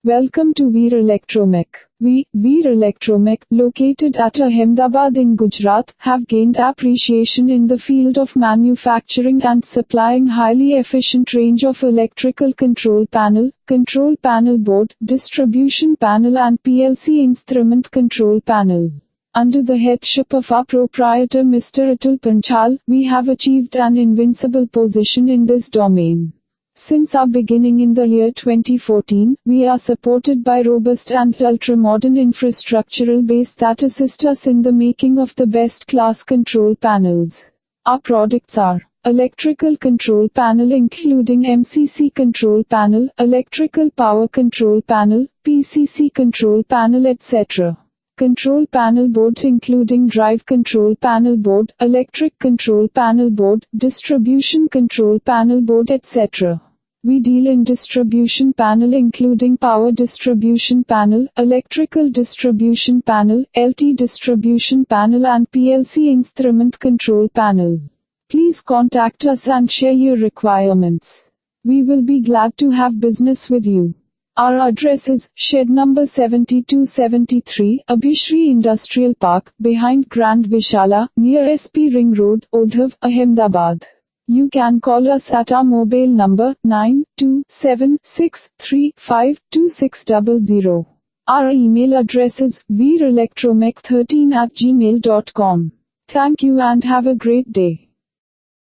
Welcome to Veer Electromech. We, Veer Electromech, located at Ahmedabad in Gujarat, have gained appreciation in the field of manufacturing and supplying highly efficient range of electrical control panel board, distribution panel and PLC instrument control panel. Under the headship of our proprietor Mr. Atul Panchal, we have achieved an invincible position in this domain. Since our beginning in the year 2014, we are supported by robust and ultra-modern infrastructural base that assist us in the making of the best-class control panels. Our products are electrical control panel including MCC control panel, electrical power control panel, PCC control panel etc. Control panel board including drive control panel board, electric control panel board, distribution control panel board etc. We deal in distribution panel including power distribution panel, electrical distribution panel, LT distribution panel and PLC instrument control panel. Please contact us and share your requirements. We will be glad to have business with you. Our address is shed number 7273, Abhishree Industrial Park, behind Grand Vishala, near SP Ring Road, Odhav, Ahmedabad. You can call us at our mobile number 9276352600. Our email address is veerelectromech13@gmail.com. Thank you and have a great day.